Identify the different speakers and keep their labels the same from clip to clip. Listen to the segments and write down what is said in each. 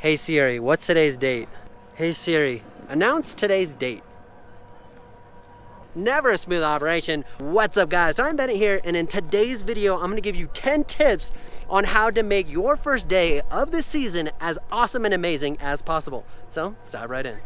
Speaker 1: Hey Siri, what's today's date? Hey Siri, announce today's date. Never a smooth operation. What's up guys? So I'm Bennett here, and in today's video, I'm gonna give you 10 tips on how to make your first day of the season as awesome and amazing as possible. So let's dive right in.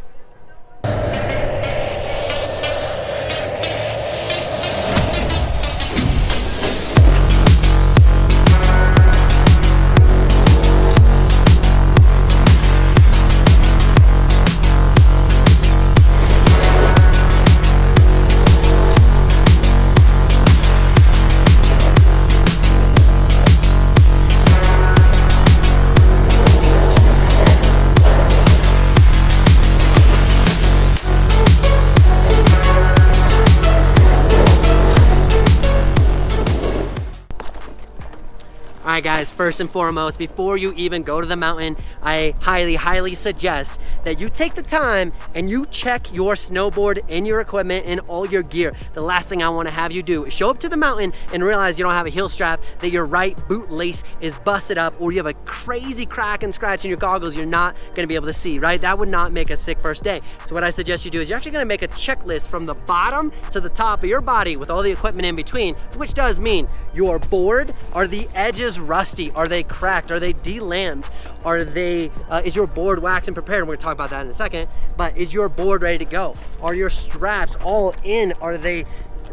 Speaker 1: Alright guys, first and foremost, before you even go to the mountain, I highly suggest that you take the time and you check your snowboard and your equipment and all your gear. The last thing I want to have you do is show up to the mountain and realize you don't have a heel strap, that your right boot lace is busted up, or you have a crazy crack and scratch in your goggles you're not going to be able to see, right? That would not make a sick first day. So what I suggest you do is you're actually going to make a checklist from the bottom to the top of your body with all the equipment in between, which does mean your board, are the edges rusty? Are they cracked? Are they de-lamed? Are they, is your board waxed and prepared? And we're gonna talk about that in a second, but is your board ready to go? Are your straps all in? Are they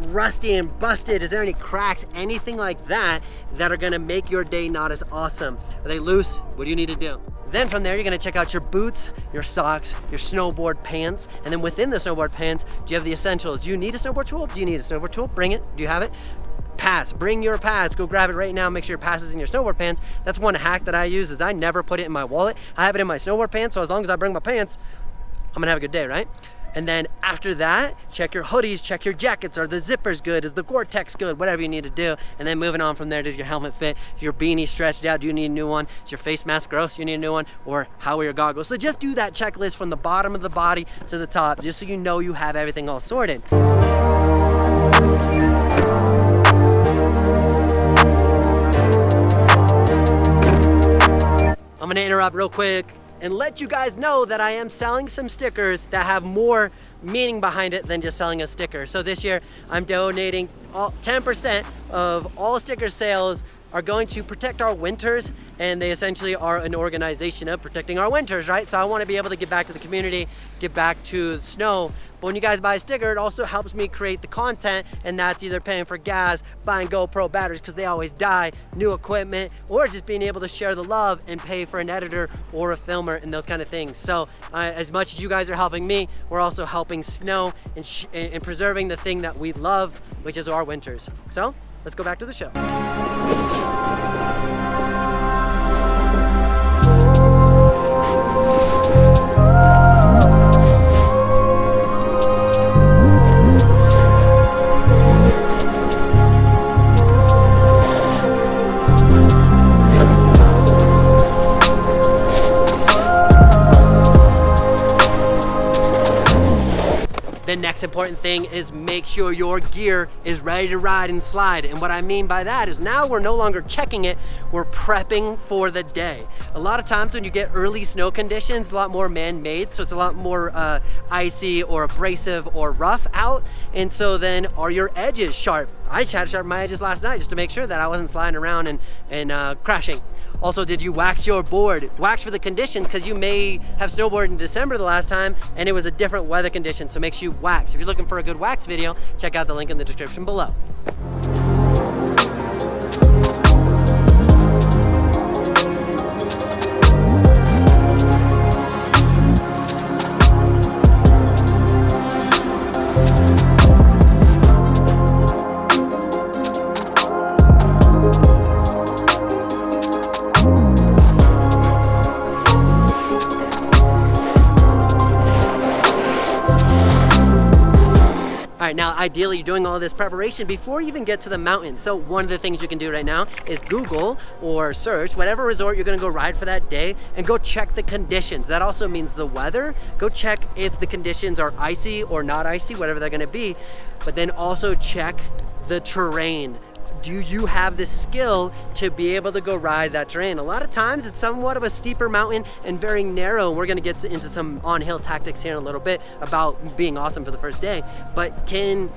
Speaker 1: rusty and busted? Is there any cracks, anything like that, that are gonna make your day not as awesome? Are they loose? What do you need to do? Then from there, you're gonna check out your boots, your socks, your snowboard pants, and then within the snowboard pants, do you have the essentials? Do you need a snowboard tool? Do you need a snowboard tool? Bring it. Do you have it? Pads, bring your pads, go grab it right now, make sure your pads is in your snowboard pants. That's one hack that I use, is I never put it in my wallet. I have it in my snowboard pants, so as long as I bring my pants, I'm gonna have a good day, right? And then after that, check your hoodies, check your jackets. Are the zippers good? Is the Gore-Tex good? Whatever you need to do. And then moving on from there, does your helmet fit? Your beanie stretched out? Do you need a new one? Is your face mask gross? You need a new one? Or how are your goggles? So just do that checklist from the bottom of the body to the top, just so you know you have everything all sorted. I'm gonna interrupt real quick and let you guys know that I am selling some stickers that have more meaning behind it than just selling a sticker. So this year, I'm donating 10% of all sticker sales are going to protect our winters, and they essentially are an organization of protecting our winters, right? So I want to be able to give back to the community, give back to snow. But when you guys buy a sticker, it also helps me create the content, and that's either paying for gas, buying GoPro batteries because they always die, new equipment, or just being able to share the love and pay for an editor or a filmer and those kind of things. So as much as you guys are helping me, we're also helping snow and preserving the thing that we love, which is our winters. So let's go back to the show. The next important thing is make sure your gear is ready to ride and slide. And what I mean by that is now we're no longer checking it, we're prepping for the day. A lot of times when you get early snow conditions, a lot more man-made, so it's a lot more icy or abrasive or rough out. And so then are your edges sharp? I had to sharpen my edges last night just to make sure that I wasn't sliding around and crashing. Also, did you wax your board? Wax for the conditions, because you may have snowboarded in December the last time and it was a different weather condition, so make sure you wax. If you're looking for a good wax video, check out the link in the description below. All right, now ideally you're doing all this preparation before you even get to the mountain. So one of the things you can do right now is Google or search whatever resort you're gonna go ride for that day and go check the conditions. That also means the weather. Go check if the conditions are icy or not icy, whatever they're gonna be, but then also check the terrain. do you have the skill to be able to go ride that terrain? A lot of times it's somewhat of a steeper mountain and very narrow. We're gonna get into some on-hill tactics here in a little bit about being awesome for the first day, but can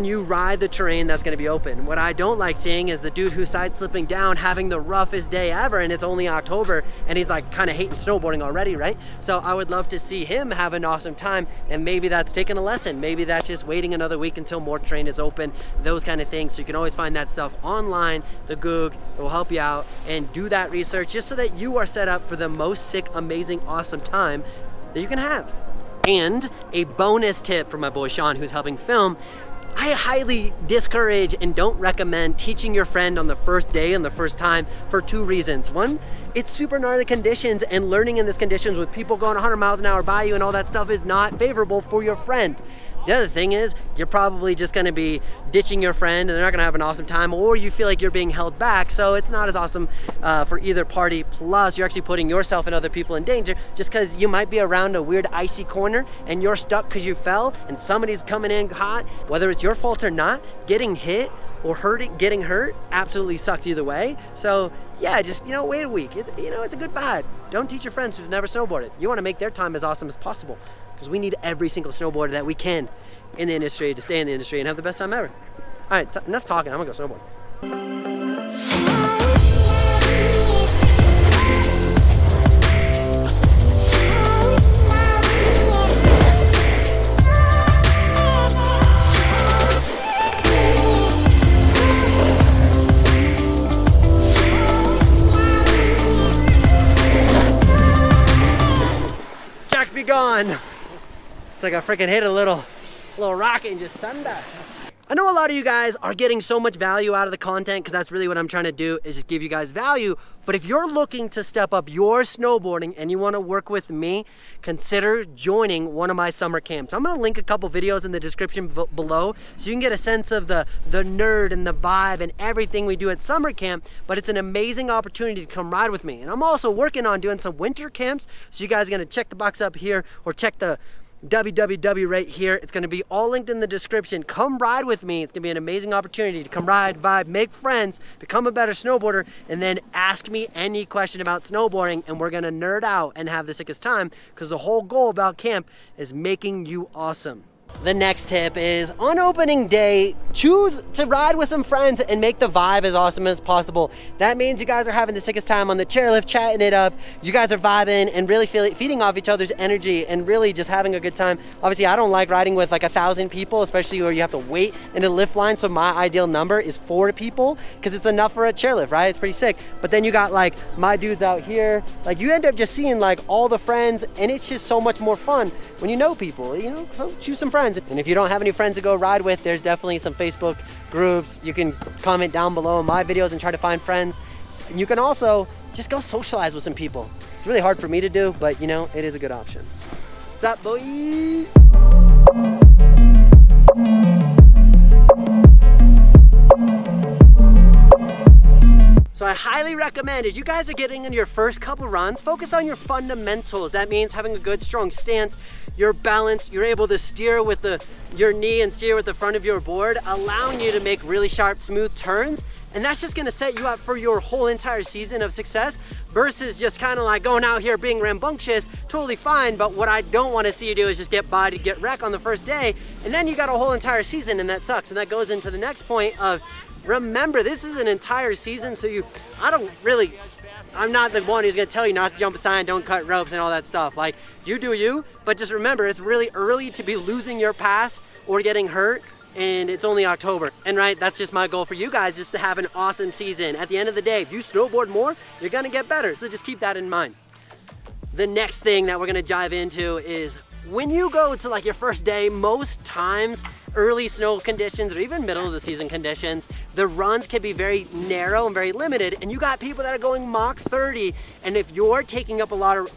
Speaker 1: you ride the terrain that's gonna be open? What I don't like seeing is the dude who's side slipping down having the roughest day ever, and it's only October and he's like kind of hating snowboarding already, right? So I would love to see him have an awesome time, and maybe that's taking a lesson. Maybe that's just waiting another week until more terrain is open, those kind of things. So you can always find that stuff online, the Goog, it will help you out, and do that research just so that you are set up for the most sick, amazing, awesome time that you can have. And a bonus tip from my boy Sean, who's helping film, I highly discourage and don't recommend teaching your friend on the first day and the first time for 2 reasons. One, it's super gnarly conditions, and learning in these conditions with people going 100 miles an hour by you and all that stuff is not favorable for your friend. The other thing is, you're probably just gonna be ditching your friend and they're not gonna have an awesome time, or you feel like you're being held back, so it's not as awesome for either party. Plus, you're actually putting yourself and other people in danger just because you might be around a weird icy corner and you're stuck because you fell and somebody's coming in hot. Whether it's your fault or not, getting hit or getting hurt absolutely sucks either way. So yeah, just, wait a week. It's a good vibe. Don't teach your friends who've never snowboarded. You wanna make their time as awesome as possible, because we need every single snowboarder that we can in the industry to stay in the industry and have the best time ever. All right, enough talking, I'm gonna go snowboard. Jack be gone. It's like I freaking hit a little rocket and just sunned. I know a lot of you guys are getting so much value out of the content, because that's really what I'm trying to do, is just give you guys value. But if you're looking to step up your snowboarding and you want to work with me, consider joining one of my summer camps. I'm going to link a couple videos in the description below so you can get a sense of the nerd and the vibe and everything we do at summer camp. But it's an amazing opportunity to come ride with me. And I'm also working on doing some winter camps, so you guys are going to check the box up here or check the www right here. It's going to be all linked in the description. Come ride with me. It's going to be an amazing opportunity to come ride, vibe, make friends, become a better snowboarder, and then ask me any question about snowboarding, and we're going to nerd out and have the sickest time, because the whole goal about camp is making you awesome. The next tip is, on opening day, choose to ride with some friends and make the vibe as awesome as possible. That means you guys are having the sickest time on the chairlift, chatting it up. You guys are vibing and really feeding off each other's energy and really just having a good time. Obviously, I don't like riding with like 1,000 people, especially where you have to wait in a lift line. So my ideal number is 4 people, because it's enough for a chairlift, right? It's pretty sick. But then you got like my dudes out here. Like, you end up just seeing like all the friends, and it's just so much more fun when you know people, so choose some friends. And if you don't have any friends to go ride with, there's definitely some Facebook groups. You can comment down below in my videos and try to find friends. And you can also just go socialize with some people. It's really hard for me to do, but it is a good option. What's up, boys? So I highly recommend, as you guys are getting in your first couple runs, focus on your fundamentals. That means having a good, strong stance, your balance, you're able to steer with your knee and steer with the front of your board, allowing you to make really sharp, smooth turns. And that's just gonna set you up for your whole entire season of success, versus just kind of like going out here being rambunctious. Totally fine, but what I don't want to see you do is just get bodied, get wrecked on the first day, and then you got a whole entire season, and that sucks. And that goes into the next point of, remember, this is an entire season, so I'm not the one who's gonna tell you not to jump a sign, don't cut ropes and all that stuff. Like, you do you, but just remember, it's really early to be losing your pass or getting hurt, and it's only October. And right, that's just my goal for you guys, is to have an awesome season. At the end of the day, if you snowboard more, you're gonna get better, so just keep that in mind. The next thing that we're gonna dive into is, when you go to like your first day, most times early snow conditions or even middle of the season conditions, the runs can be very narrow and very limited, and you got people that are going Mach 30, and if you're taking up a lot of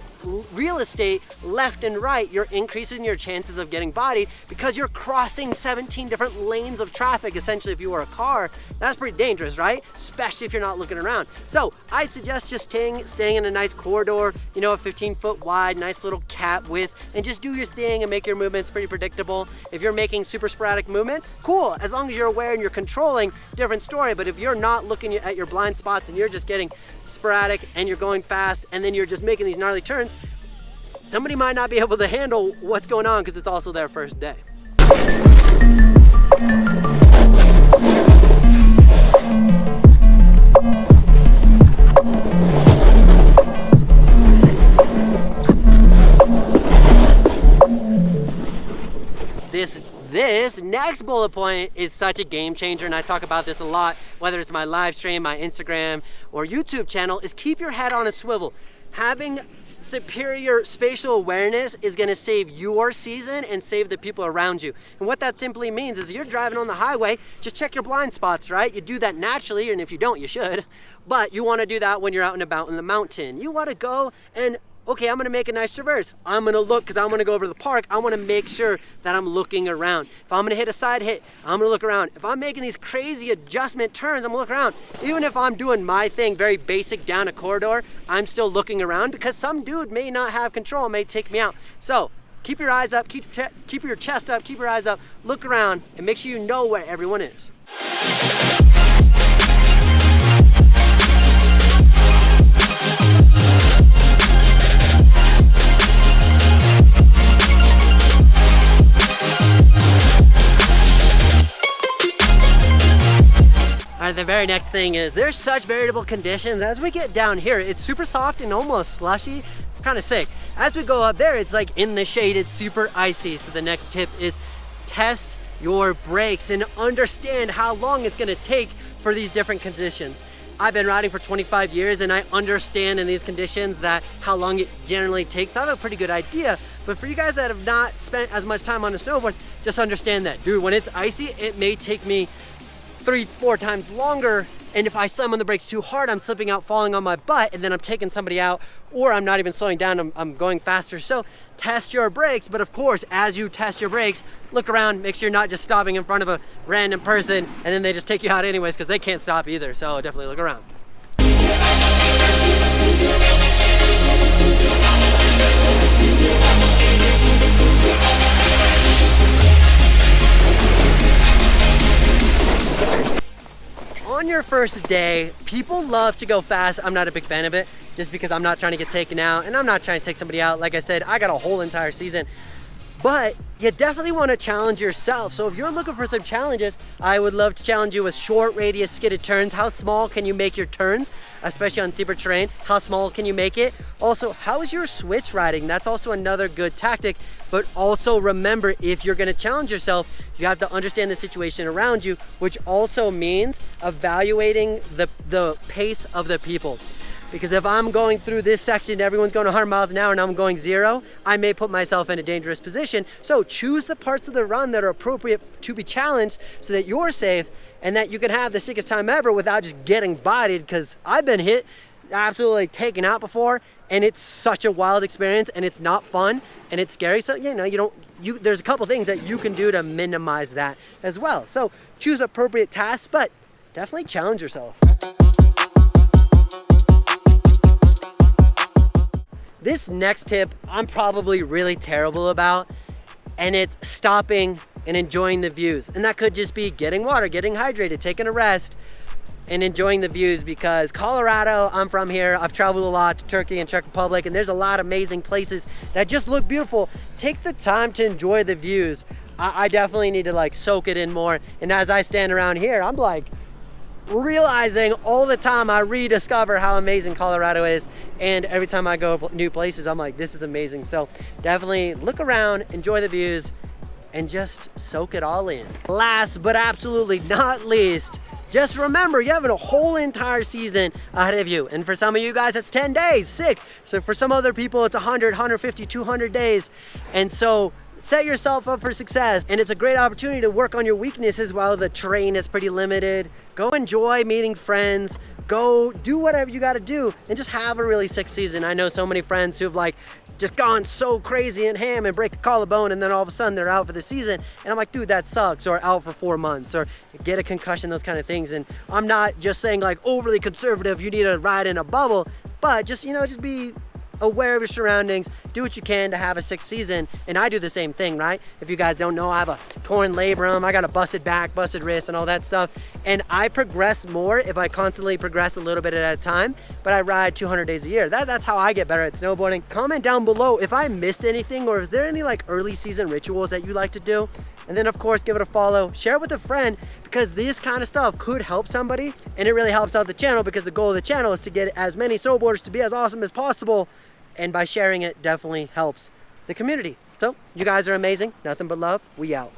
Speaker 1: real estate left and right, you're increasing your chances of getting bodied, because you're crossing 17 different lanes of traffic. Essentially, if you were a car, that's pretty dangerous, right? Especially if you're not looking around. So I suggest just staying in a nice corridor, a 15-foot wide, nice little cat width, and just do your thing and make your movements pretty predictable. If you're making super spread sporadic movements, cool. As long as you're aware and you're controlling, different story. But if you're not looking at your blind spots and you're just getting sporadic and you're going fast and then you're just making these gnarly turns, somebody might not be able to handle what's going on because it's also their first day. This next bullet point is such a game changer, and I talk about this a lot, whether it's my live stream, my Instagram, or YouTube channel, is keep your head on a swivel. Having superior spatial awareness is gonna save your season and save the people around you. And what that simply means is you're driving on the highway, just check your blind spots, right? You do that naturally, and if you don't, you should. But you wanna do that when you're out and about in the mountain. You wanna go and okay, I'm gonna make a nice traverse. I'm gonna look, because I'm gonna go over to the park. I wanna make sure that I'm looking around. If I'm gonna hit a side hit, I'm gonna look around. If I'm making these crazy adjustment turns, I'm gonna look around. Even if I'm doing my thing, very basic down a corridor, I'm still looking around because some dude may not have control, may take me out. So keep your eyes up, keep your chest up, keep your eyes up, look around, and make sure you know where everyone is. The very next thing is there's such variable conditions. As we get down here, it's super soft and almost slushy, kind of sick. As we go up there, it's like in the shade, it's super icy. So the next tip is test your brakes and understand how long it's gonna take for these different conditions. I've been riding for 25 years and I understand in these conditions that how long it generally takes. I have a pretty good idea, but for you guys that have not spent as much time on a snowboard, just understand that, dude, when it's icy, it may take me 3-4 times longer, and if I slam on the brakes too hard, I'm slipping out, falling on my butt, and then I'm taking somebody out, or I'm not even slowing down, I'm going faster. So test your brakes, but of course, as you test your brakes, look around, make sure you're not just stopping in front of a random person, and then they just take you out anyways, because they can't stop either, so definitely look around. On your first day, people love to go fast. I'm not a big fan of it just because I'm not trying to get taken out and I'm not trying to take somebody out. Like I said, I got a whole entire season, but you definitely want to challenge yourself. So if you're looking for some challenges, I would love to challenge you with short radius skidded turns. How small can you make your turns, especially on steeper terrain? How small can you make it? Also, how is your switch riding? That's also another good tactic. But also remember, if you're gonna challenge yourself, you have to understand the situation around you, which also means evaluating the pace of the people. Because if I'm going through this section, everyone's going 100 miles an hour and I'm going 0, I may put myself in a dangerous position. So choose the parts of the run that are appropriate to be challenged so that you're safe and that you can have the sickest time ever without just getting bodied, because I've been hit, absolutely taken out before, and it's such a wild experience and it's not fun and it's scary. So, you know, there's a couple things that you can do to minimize that as well. So choose appropriate tasks, but definitely challenge yourself. This next tip I'm probably really terrible about, and it's stopping and enjoying the views. And that could just be getting water, getting hydrated, taking a rest, and enjoying the views, because Colorado, I'm from here, I've traveled a lot to Turkey and Czech Republic, and there's a lot of amazing places that just look beautiful. Take the time to enjoy the views. I definitely need to like soak it in more. And as I stand around here, I'm like, realizing all the time I rediscover how amazing Colorado is, and every time I go new places I'm like, this is amazing. So definitely look around, enjoy the views, and just soak it all in. Last but absolutely not least, just remember you have a whole entire season ahead of you, and for some of you guys it's 10 days, sick. So for some other people it's 100, 150, 200 days, and so set yourself up for success. And it's a great opportunity to work on your weaknesses while the terrain is pretty limited. Go enjoy meeting friends, go do whatever you got to do, and just have a really sick season. I know so many friends who've like just gone so crazy and ham and break a collarbone, and then all of a sudden they're out for the season, and I'm like, dude, that sucks. Or out for 4 months, or get a concussion, those kind of things. And I'm not just saying like overly conservative, you need to ride in a bubble, but just, you know, just be aware of your surroundings, do what you can to have a sick season. And I do the same thing, right? If you guys don't know, I have a torn labrum, I got a busted back, busted wrist, and all that stuff. And I progress more if I constantly progress a little bit at a time, but I ride 200 days a year. That's how I get better at snowboarding. Comment down below if I missed anything, or is there any like early season rituals that you like to do? And then of course, give it a follow, share it with a friend, because this kind of stuff could help somebody, and it really helps out the channel, because the goal of the channel is to get as many snowboarders to be as awesome as possible, and by sharing it definitely helps the community. So you guys are amazing. Nothing but love. We out.